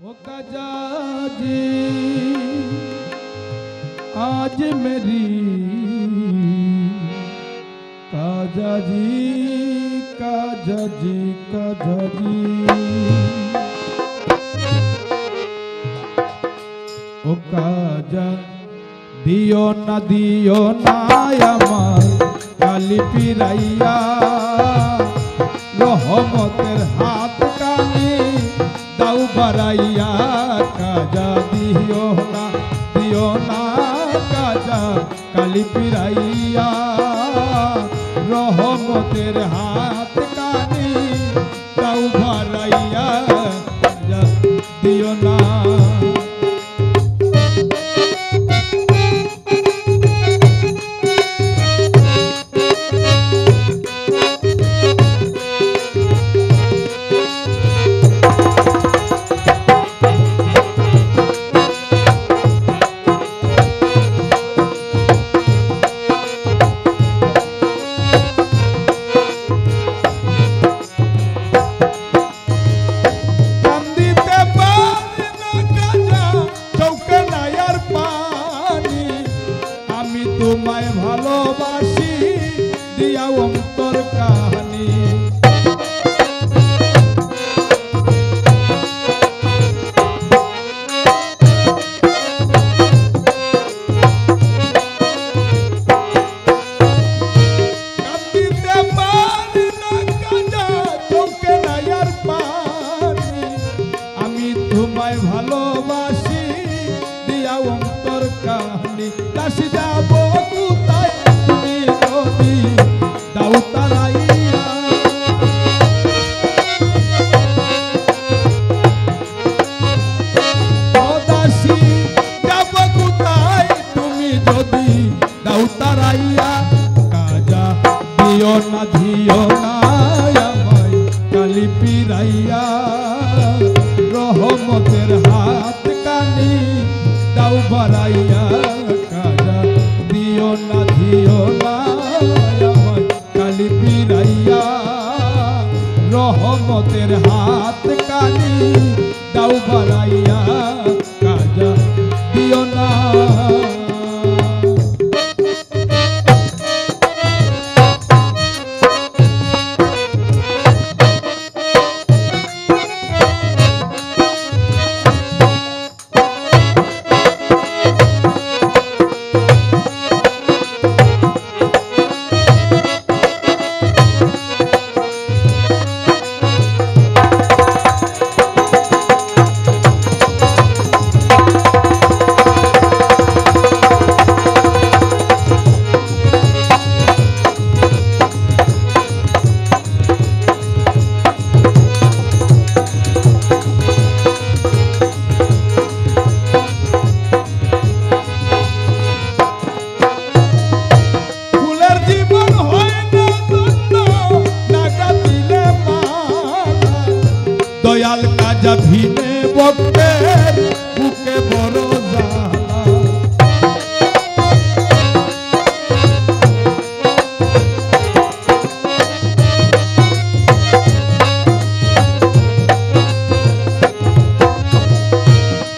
ओ काजा जी आज मेरी काजा जी काजा जी काजा जी ओ काजा दियो ना आमार काली पिराइया रहमतेर हाथ कानी दाऊ बाराइया काजा दियो ना काजा काली पिराइया रहमतेर हाथ कानी दाऊ बाराइया काजा दियो ना তোমায় ভালোবাসি দিয়া অন্তর কাহানি কান্দিতে পারি না কাজা চোখে নাই আর পানি আমি তোমায় ভালোবাসি দিয়া অন্তর কাহানি দাসী যাব কোথায় তুমি যদি দাও তারাইয়া ও দাসী যাব কোথায় তুমি যদি দাও তারাইয়া কাজা দিও না আমায় কালি পিরাইয়া রহমতের হাত কানি দাও বাড়াইয়া কাজা দিও না আমায় কালি পিরাইয়া রহমতের হাত কানি দাও বাড়াইয়া কাজা দিও না দয়াল কাজা ভিনে ভক্তের বুকে বড় জ্বালা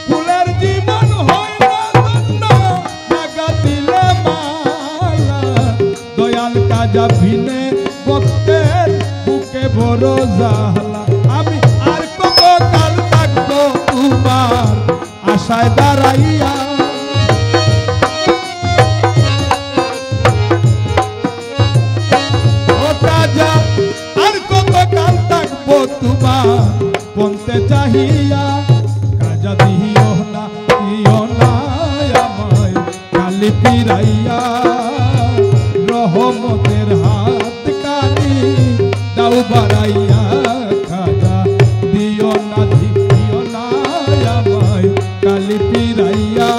ফুলের জীবন হয় না ধন্য লাগা দিলে মালা দয়াল কাজা ভিনে ভক্তের বুকে বড় জ্বালা আমি আর কত কাল থাকবো তোমার আশায় দাঁড়াইয়া ও কাজা আর কত কাল থাকবো তোমার বলতে চাহিয়া কাজা দিও না আমায় কালি পিরাইয়া রহমতের হাত কানি দাও বাড়াইয়া কাজা দিও না আমায় কালি পিরাইয়া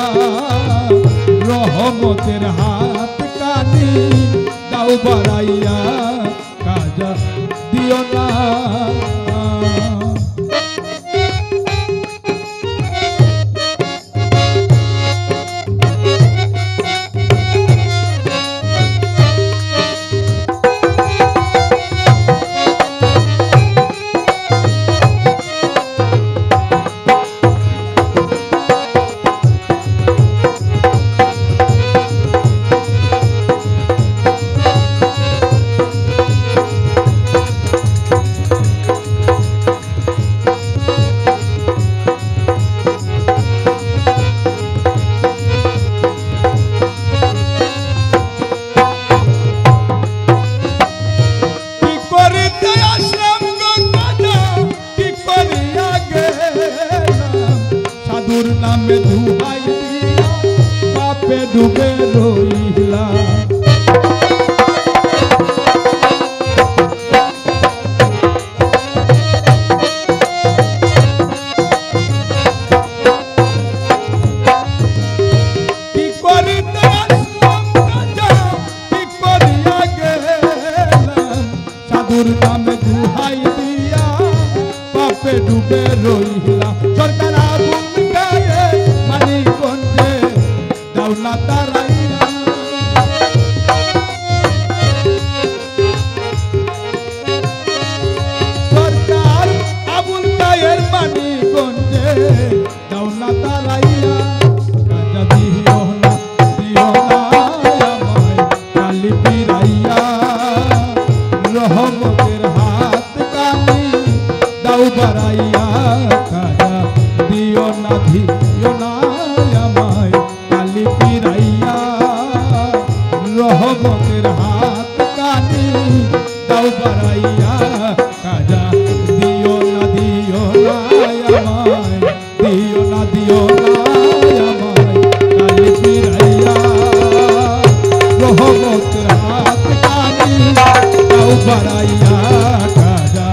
রহমতের হাত কানি দাও বাড়াইয়া কাজা দিও না সাধুর নামে দুহাই দিয়া পাপে ডুবে রইলা সাধুর নামে দুহাই দিয়া পাপে ডুবে রইলা সরকার আগুন গায়ে মানিকগঞ্জে দাও না তারাইয়া সরকার আগুন গায়ের মানিকগঞ্জে দাও না তারাইয়া কাজা দিও না আমায় কালি পিরাইয়া রহমতের হাত কানি দাও বাড়াইয়া কাজা দিও না আমায় কালি পিরাইয়া রহমতের হাত কানি দাও বাড়াইয়া কাজা দিও না আমায় দিও না আমায় কালি পিরাইয়া রহমতের হাত কানি দাও বাড়াইয়া কাজা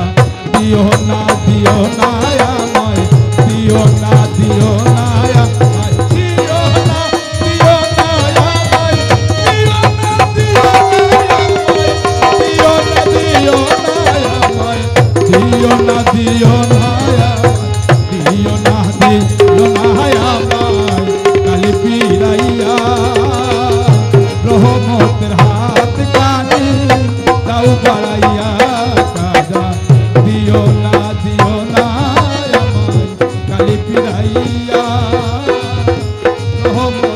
দিও না আমায় দিও না আমায় দিও না আমায় দিও না আমায় কালি পিরাইয়া রহমতের হাত কানি দাও বাড়াইয়া কাজা দিও না আমায় কালি পিরাইয়া রহমত